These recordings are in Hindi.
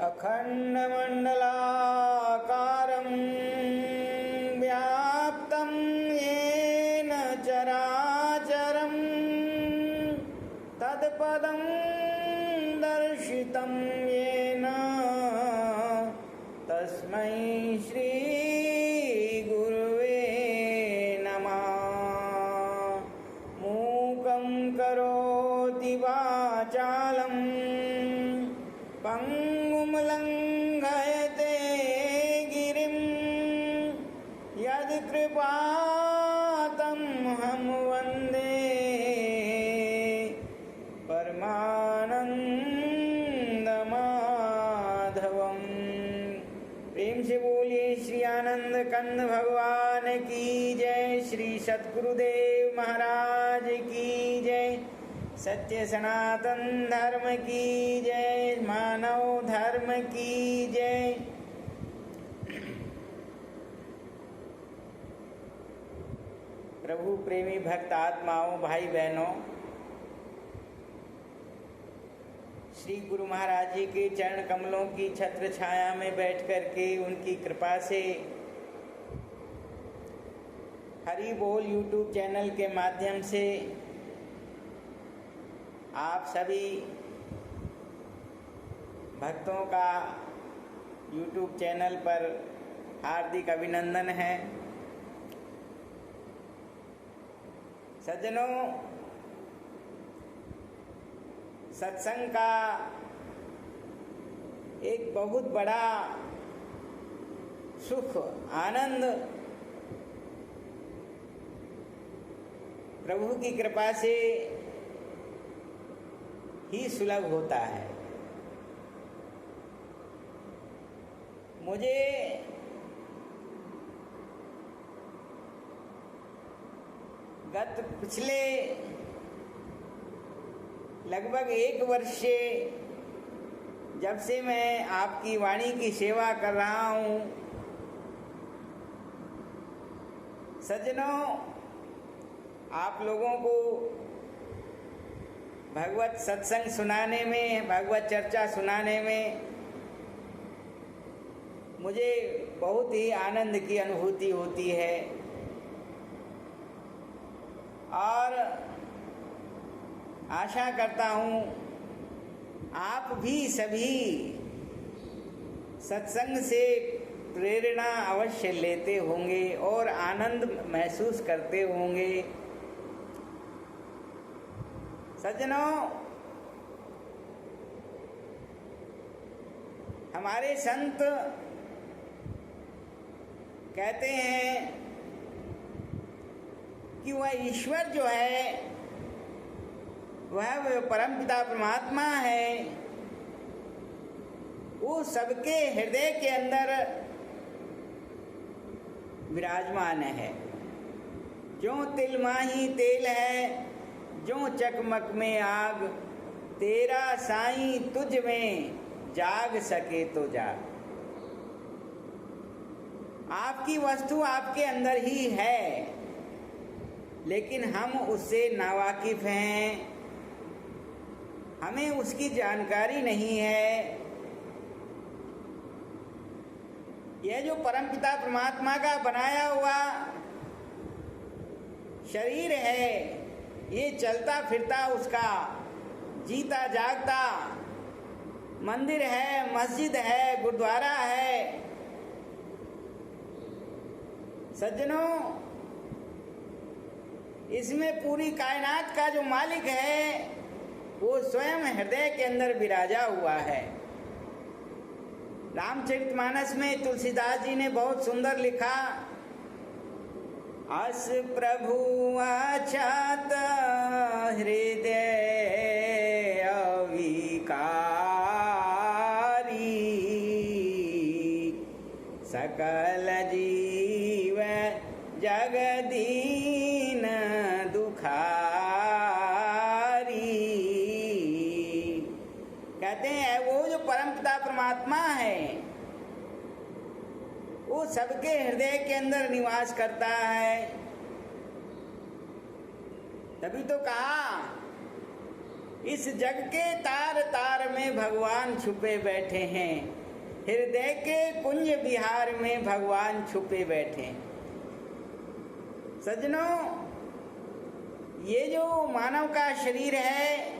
अखण्डमण्डलाकारं व्याप्तं येन चराचरं तत्पदं दर्शितं येन तस्मै श्रीगुरुवे नमः। मूकं करोति वाचालं पंगुं लंघयते गिरिं यत्कृपातमहं वन्दे परमानंदमाधवम्। प्रेम से बोलिए श्री आनंद कंद भगवान की जय, श्री सद्गुरुदेव महाराज की जय, सत्य सनातन धर्म की जय, मानव धर्म की जय। प्रभु प्रेमी भक्त आत्माओं, भाई बहनों, श्री गुरु महाराज जी के चरण कमलों की छत्र छाया में बैठ कर के उनकी कृपा से हरि बोल यूट्यूब चैनल के माध्यम से आप सभी भक्तों का यूट्यूब चैनल पर हार्दिक अभिनंदन है। सज्जनों, सत्संग का एक बहुत बड़ा सुख आनंद प्रभु की कृपा से ही सुलभ होता है। मुझे पिछले लगभग 1 वर्ष से जब से मैं आपकी वाणी की सेवा कर रहा हूँ, सज्जनों, आप लोगों को भगवत सत्संग सुनाने में, भगवत चर्चा सुनाने में मुझे बहुत ही आनंद की अनुभूति होती है और आशा करता हूँ आप भी सभी सत्संग से प्रेरणा अवश्य लेते होंगे और आनंद महसूस करते होंगे। सज्जनों, हमारे संत कहते हैं कि वह ईश्वर जो है वह परमपिता परमात्मा है, वो सबके हृदय के अंदर विराजमान है। जो तिल माही तेल है, जो चकमक में आग, तेरा साईं तुझ में जाग सके तो जाग। आपकी वस्तु आपके अंदर ही है, लेकिन हम उससे नावाकिफ हैं, हमें उसकी जानकारी नहीं है। यह जो परमपिता परमात्मा का बनाया हुआ शरीर है, ये चलता फिरता उसका जीता जागता मंदिर है, मस्जिद है, गुरुद्वारा है। सज्जनों, इसमें पूरी कायनात का जो मालिक है वो स्वयं हृदय के अंदर विराजा हुआ है। रामचरितमानस में तुलसीदास जी ने बहुत सुंदर लिखा, अस प्रभु अछात हृदय अविकारी, सकल जीव जगदीन दुखारी। कहते हैं वो जो परमपिता परमात्मा है वो सबके हृदय के अंदर निवास करता है। तभी तो कहा, इस जग के तार तार में भगवान छुपे बैठे हैं, हृदय के कुंज विहार में भगवान छुपे बैठे हैं। सज्जनों, ये जो मानव का शरीर है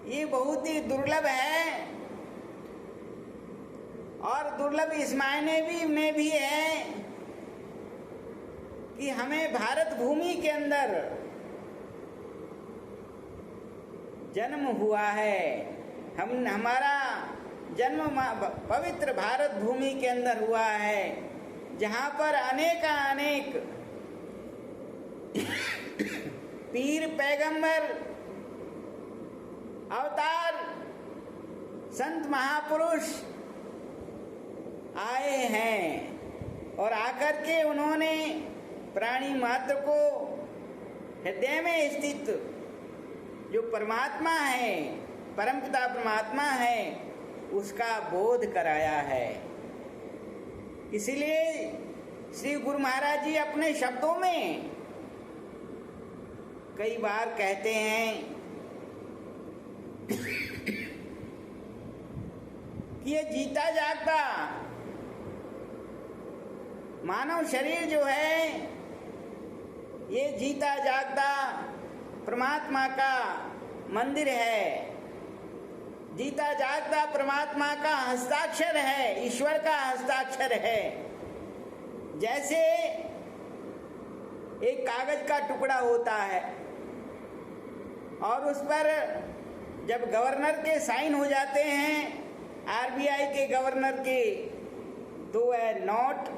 ये बहुत ही दुर्लभ है, और दुर्लभ इस मायने में भी है कि हमें भारत भूमि के अंदर जन्म हुआ है। हमारा जन्म पवित्र भारत भूमि के अंदर हुआ है, जहाँ पर अनेक पीर, पैगंबर, अवतार, संत, महापुरुष आए हैं, और आकर के उन्होंने प्राणी मात्र को हृदय में स्थित जो परमात्मा है, परमपिता परमात्मा है, उसका बोध कराया है। इसलिए श्री गुरु महाराज जी अपने शब्दों में कई बार कहते हैं कि ये जीता जागता मानव शरीर जो है, ये जीता जागता परमात्मा का मंदिर है, जीता जागता परमात्मा का हस्ताक्षर है, ईश्वर का हस्ताक्षर है। जैसे एक कागज का टुकड़ा होता है और उस पर जब गवर्नर के साइन हो जाते हैं, आरबीआई के गवर्नर के, तो वह नोट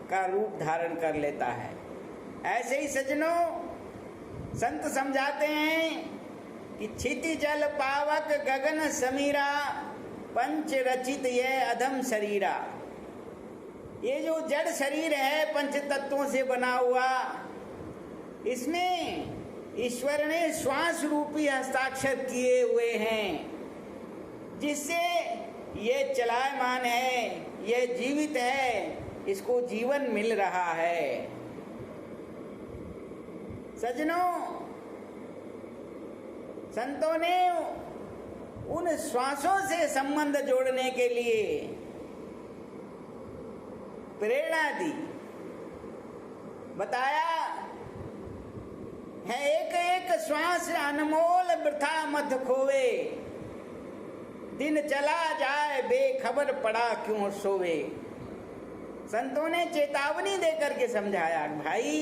का रूप धारण कर लेता है। ऐसे ही सज्जनों, संत समझाते हैं कि क्षिति जल पावक गगन समीरा, पंच रचित ये अधम शरीरा। ये जो जड़ शरीर है पंच तत्वों से बना हुआ, इसमें ईश्वर ने श्वास रूपी हस्ताक्षर किए हुए हैं, जिससे ये चलायमान है, ये जीवित है, इसको जीवन मिल रहा है। सज्जनों, संतों ने उन श्वासों से संबंध जोड़ने के लिए प्रेरणा दी, बताया है एक एक श्वास अनमोल वृथा मत खोवे, दिन चला जाए बेखबर पड़ा क्यों सोवे। संतों ने चेतावनी देकर के समझाया, भाई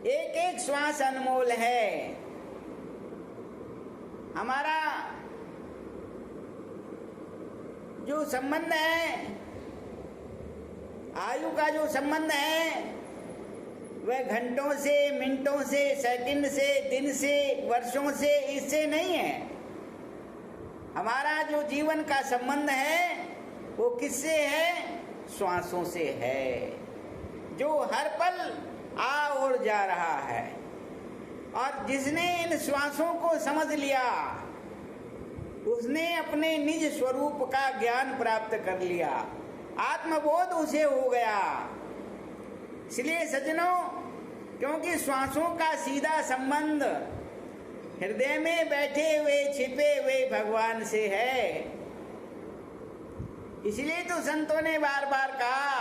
एक एक श्वास अनमोल है। हमारा जो संबंध है, आयु का जो संबंध है, वह घंटों से, मिनटों से, सेकंड से, दिन से, वर्षों से, इससे नहीं है। हमारा जो जीवन का संबंध है वो किससे है? श्वासों से है, जो हर पल आ और जा रहा है। और जिसने इन श्वासों को समझ लिया, उसने अपने निज स्वरूप का ज्ञान प्राप्त कर लिया, आत्मबोध उसे हो गया। इसलिए सज्जनों, क्योंकि श्वासों का सीधा संबंध हृदय में बैठे हुए छिपे हुए भगवान से है, इसलिए तो संतों ने बार बार कहा,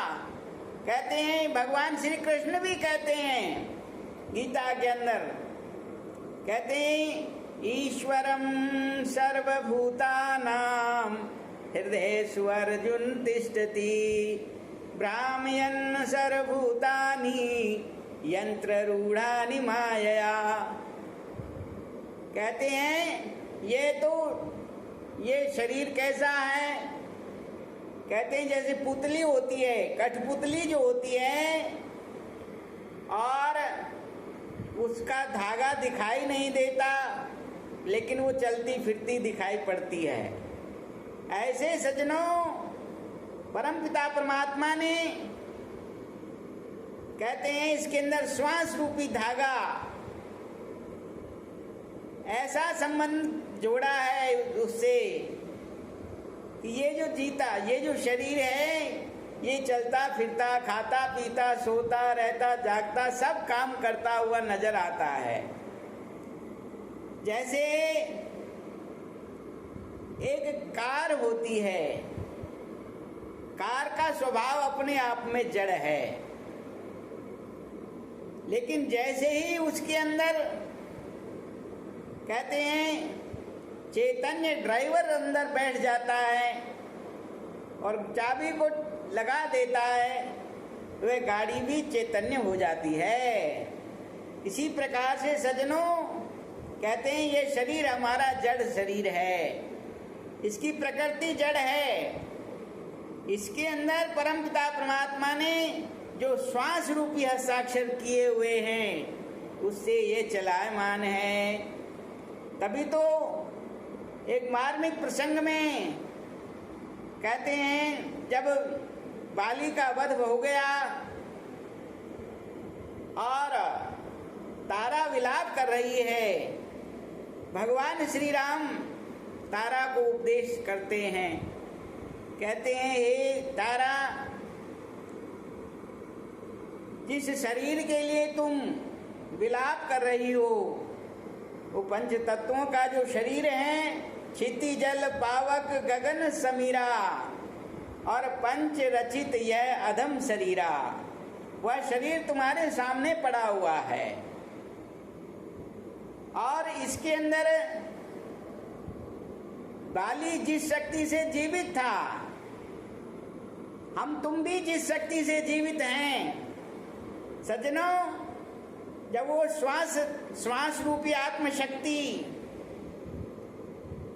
कहते हैं, भगवान श्री कृष्ण भी कहते हैं गीता के अंदर, कहते हैं, ईश्वरम सर्वभूतानां हृदयेषु अर्जुन तिष्ठति, भ्रामयन् सर्वभूतानि यंत्र रूढ़ानि मायया। कहते हैं ये शरीर कैसा है? कहते हैं जैसे पुतली होती है, कठपुतली जो होती है, और उसका धागा दिखाई नहीं देता, लेकिन वो चलती फिरती दिखाई पड़ती है। ऐसे सज्जनों, परमपिता परमात्मा ने, कहते हैं, इसके अंदर श्वास रूपी धागा, ऐसा संबंध जोड़ा है उससे कि ये जो जीता, ये जो शरीर है, ये चलता फिरता, खाता पीता, सोता रहता, जागता, सब काम करता हुआ नजर आता है। जैसे एक कार होती है, कार का स्वभाव अपने आप में जड़ है, लेकिन जैसे ही उसके अंदर कहते हैं चैतन्य ड्राइवर अंदर बैठ जाता है और चाबी को लगा देता है, वह गाड़ी भी चैतन्य हो जाती है। इसी प्रकार से सज्जनों कहते हैं ये शरीर हमारा जड़ शरीर है, इसकी प्रकृति जड़ है, इसके अंदर परमपिता परमात्मा ने जो श्वास रूपी हस्ताक्षर किए हुए हैं उससे ये चलायमान है। तभी तो एक मार्मिक प्रसंग में कहते हैं जब बाली का वध हो गया और तारा विलाप कर रही है, भगवान श्री राम तारा को उपदेश करते हैं, कहते हैं हे तारा, जिस शरीर के लिए तुम विलाप कर रही हो वो पंच तत्वों का जो शरीर है, क्षिति जल पावक गगन समीरा और पंच रचित यह अधम शरीरा, वह शरीर तुम्हारे सामने पड़ा हुआ है और इसके अंदर बाली जिस शक्ति से जीवित था, हम तुम भी जिस शक्ति से जीवित हैं। सज्जनों, जब वो श्वास रूपी आत्मशक्ति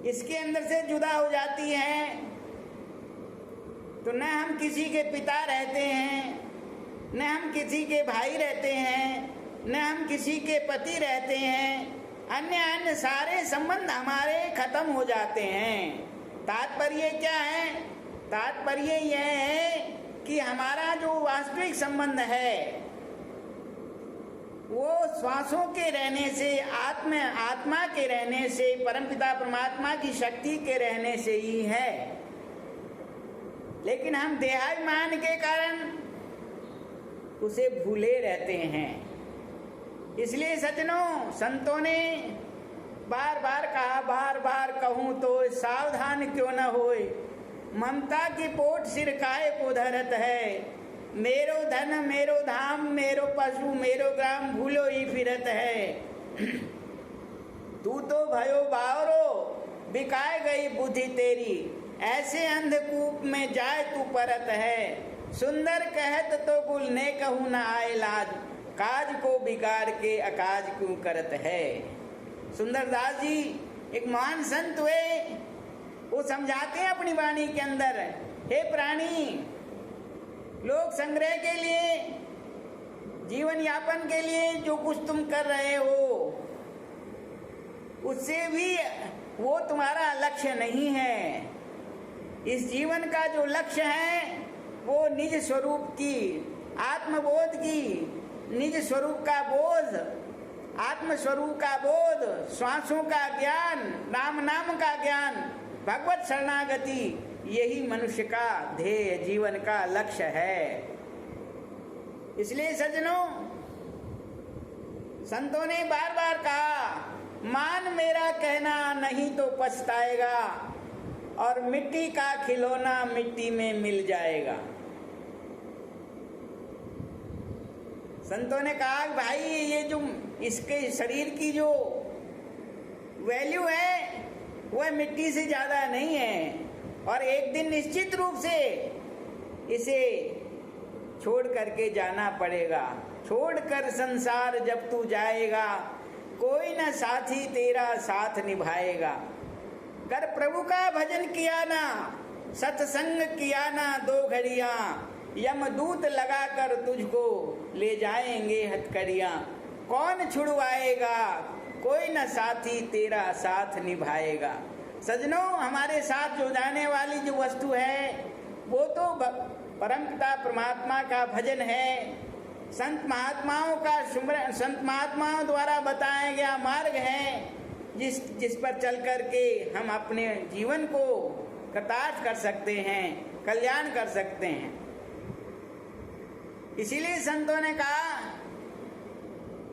इसके अंदर से जुदा हो जाती है तो न हम किसी के पिता रहते हैं, न हम किसी के भाई रहते हैं, न हम किसी के पति रहते हैं, अन्य सारे संबंध हमारे खत्म हो जाते हैं। तात्पर्य क्या है? तात्पर्य यह है कि हमारा जो वास्तविक संबंध है वो श्वासों के रहने से, आत्मा के रहने से, परमपिता परमात्मा की शक्ति के रहने से ही है। लेकिन हम देहाभिमान के कारण उसे भूले रहते हैं। इसलिए सज्जनों, संतों ने बार बार कहा, बार बार कहूं तो सावधान क्यों न होए, ममता की पोट सिर काहे को धरत है, मेरो धन मेरो धाम मेरो पशु मेरो ग्राम भूलो ही फिरत है। तू तो भयो बावरो बिकाए गई बुद्धि तेरी, ऐसे अंधकूप में जाए तू परत है, सुंदर कहत तो गुल ने कहूँ न आए लाज, काज को बिगाड़ के अकाज क्यों करत है। सुंदरदास जी एक महान संत हुए, वो समझाते हैं अपनी वाणी के अंदर, हे प्राणी, लोक संग्रह के लिए, जीवन यापन के लिए जो कुछ तुम कर रहे हो उससे भी वो तुम्हारा लक्ष्य नहीं है। इस जीवन का जो लक्ष्य है वो निज स्वरूप की, आत्मबोध की, निज स्वरूप का बोध, आत्म स्वरूप का बोध, श्वासों का ज्ञान, राम नाम का ज्ञान, भगवत शरणागति, यही मनुष्य का ध्येय, जीवन का लक्ष्य है। इसलिए सज्जनों, संतों ने बार बार कहा, मान मेरा कहना नहीं तो पछताएगा और मिट्टी का खिलौना मिट्टी में मिल जाएगा। संतों ने कहा भाई, ये जो इसके शरीर की जो वैल्यू है वह मिट्टी से ज्यादा नहीं है और एक दिन निश्चित रूप से इसे छोड़ करके जाना पड़ेगा। छोड़कर संसार जब तू जाएगा, कोई न साथी तेरा साथ निभाएगा। कर प्रभु का भजन किया ना, सत्संग किया ना 2 घड़ियां, यमदूत लगाकर तुझको ले जाएंगे हथकड़ियां। कौन छुड़वाएगा, कोई न साथी तेरा साथ निभाएगा। सजनों, हमारे साथ जो जाने वाली जो वस्तु है वो तो परमपिता परमात्मा का भजन है, संत महात्माओं का सुमरन, संत महात्माओं द्वारा बताया गया मार्ग है जिस पर चल करके हम अपने जीवन को कृतार्थ कर सकते हैं, कल्याण कर सकते हैं। इसीलिए संतों ने कहा,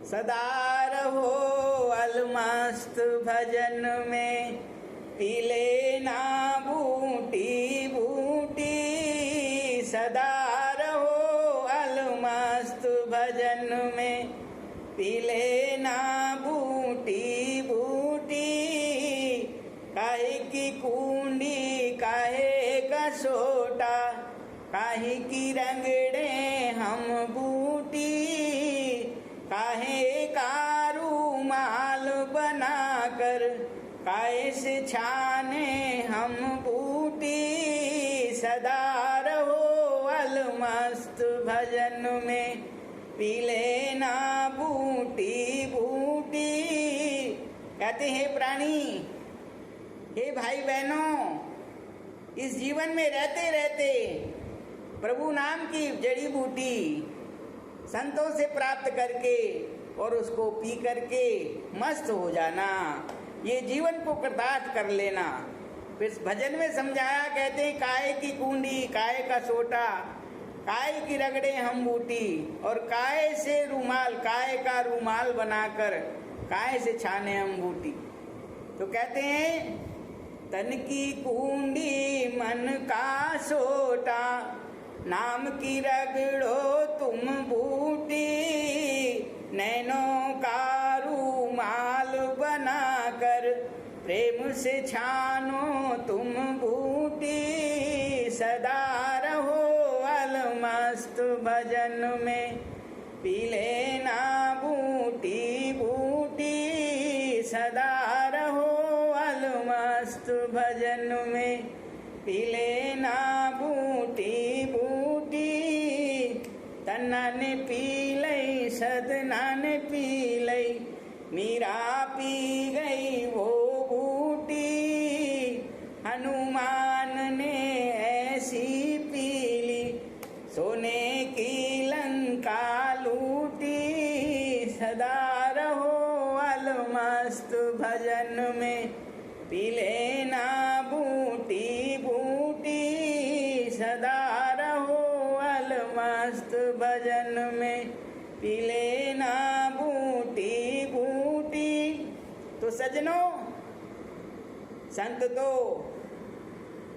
सदा रहो अलमस्त भजन में, पी लेना बूटी बूटी, सदा रहो अलमस्त भजन में। पी लेना बूटी बूटी, काहे की कुंडी काहे का सोटा, काहे की रंगड़े हम बूटी, काहे का रूमाल बनाकर, काहे से छाने हम बूटी, सदा रहो अलमस्त भजन में। पी लेना बूटी बूटी। कहते हैं प्राणी, हे भाई बहनों, इस जीवन में रहते रहते प्रभु नाम की जड़ी बूटी संतों से प्राप्त करके और उसको पी करके मस्त हो जाना, ये जीवन को कृतार्थ कर लेना। फिर भजन में समझाया, कहते हैं काहे की कुंडी काहे का सोटा, काहे की रगड़े हम बूटी, और काहे से रूमाल, काहे का रूमाल बनाकर काहे से छाने हम बूटी। तो कहते हैं तन की कुंडी मन का सोटा, नाम की रगड़ो तुम बूटी, नैनों का रूमाल बनाकर प्रेम से छानो तुम बूटी, सदा रहो अलमस्त भजन में। पी लेना बूटी बूटी, सदा रहो अलमस्त भजन में। पी लेना बूटी बूटी, तन्ना ने पी लई सदना ने पी लई, मीरा पी गई वो बूटी, हनुमान ने ऐसी पी ली, सोने की लंका लूटी, सदा रहो अलमस्त भजन में। पी लेना बूटी बूटी, सदा रहो अलमस्त भजन में। पी लेना बूटी बूटी। तो सजनों, संत तो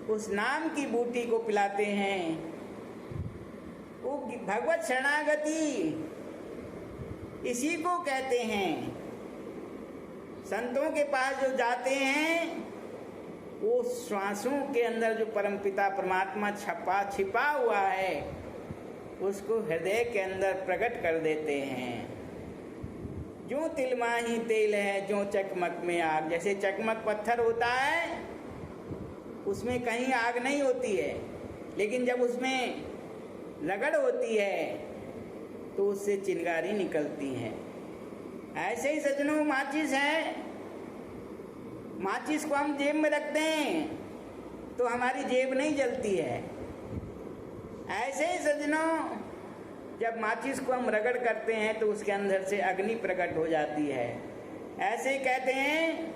उस नाम की बूटी को पिलाते हैं। वो भगवत शरणागति इसी को कहते हैं। संतों के पास जो जाते हैं, वो श्वासों के अंदर जो परमपिता परमात्मा छिपा हुआ है, उसको हृदय के अंदर प्रकट कर देते हैं। जो तिलमाही तेल है, जो चकमक में आग। जैसे चकमक पत्थर होता है, उसमें कहीं आग नहीं होती है, लेकिन जब उसमें रगड़ होती है तो उससे चिंगारी निकलती है। ऐसे ही सजनों, माचिस है, माचिस को हम जेब में रखते हैं तो हमारी जेब नहीं जलती है। ऐसे ही सजनों, जब माचिस को हम रगड़ करते हैं तो उसके अंदर से अग्नि प्रकट हो जाती है। ऐसे ही कहते हैं,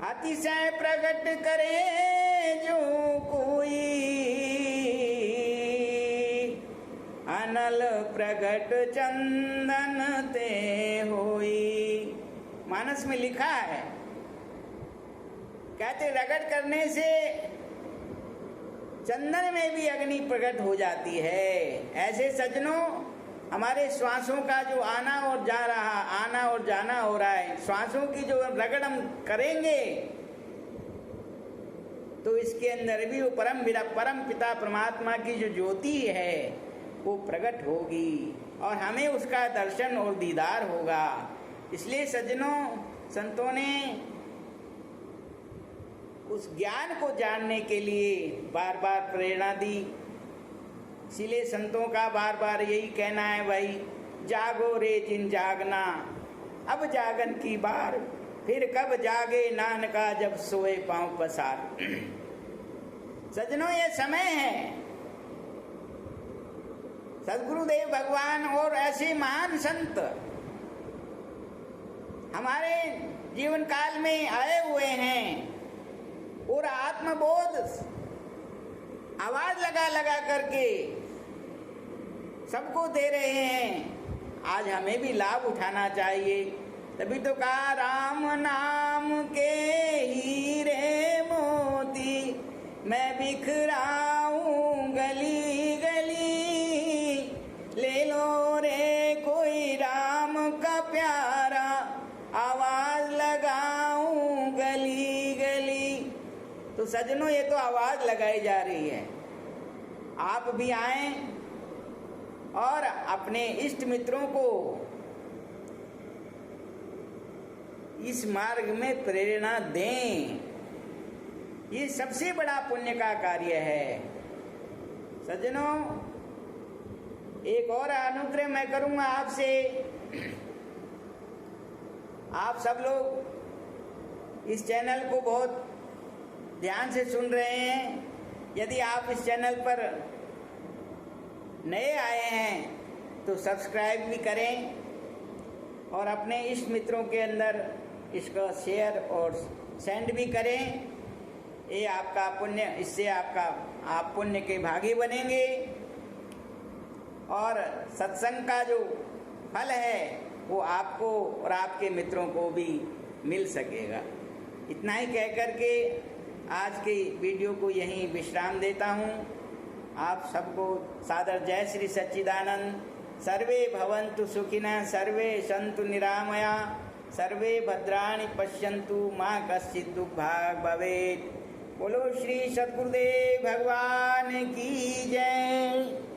अतिशय प्रकट करे जो कोई, अनल प्रगट चंदन ते होई। मानस में लिखा है, कहते रगड़ करने से चंदन में भी अग्नि प्रकट हो जाती है। ऐसे सजनों, हमारे श्वासों का जो आना और जाना हो रहा है, श्वासों की जो रगड़ हम करेंगे तो इसके अंदर भी वो परम पिता परमात्मा की जो ज्योति है वो प्रकट होगी और हमें उसका दर्शन और दीदार होगा। इसलिए सज्जनों, संतों ने उस ज्ञान को जानने के लिए बार बार प्रेरणा दी। इसीलिए संतों का बार बार यही कहना है, भाई जागो रे जिन जागना, अब जागन की बार, फिर कब जागे नानका जब सोए पांव पसार। सज्जनों, ये समय है, सद्गुरुदेव भगवान और ऐसे महान संत हमारे जीवन काल में आए हुए हैं और आत्मबोध आवाज लगा लगा करके सबको दे रहे हैं। आज हमें भी लाभ उठाना चाहिए। तभी तो कहा, राम नाम के तो सज्जनों, ये तो आवाज लगाई जा रही है, आप भी आएं और अपने इष्ट मित्रों को इस मार्ग में प्रेरणा दें। ये सबसे बड़ा पुण्य का कार्य है। सज्जनों, एक और अनुग्रह मैं करूंगा आपसे। आप सब लोग इस चैनल को बहुत ध्यान से सुन रहे हैं। यदि आप इस चैनल पर नए आए हैं तो सब्सक्राइब भी करें और अपने इष्ट मित्रों के अंदर इसका शेयर और सेंड भी करें। ये आपका पुण्य, इससे आप पुण्य के भागी बनेंगे और सत्संग का जो फल है वो आपको और आपके मित्रों को भी मिल सकेगा। इतना ही कह करके आज की वीडियो को यहीं विश्राम देता हूँ। आप सबको सादर जय श्री सच्चिदानंद। सर्वे भवन्तु सुखिनः, सर्वे सन्तु निरामया, सर्वे भद्राणि पश्यन्तु, मा कश्चित् दुर्भाग् भवेत्। बोलो श्री सद्गुरुदेव भगवान की जय।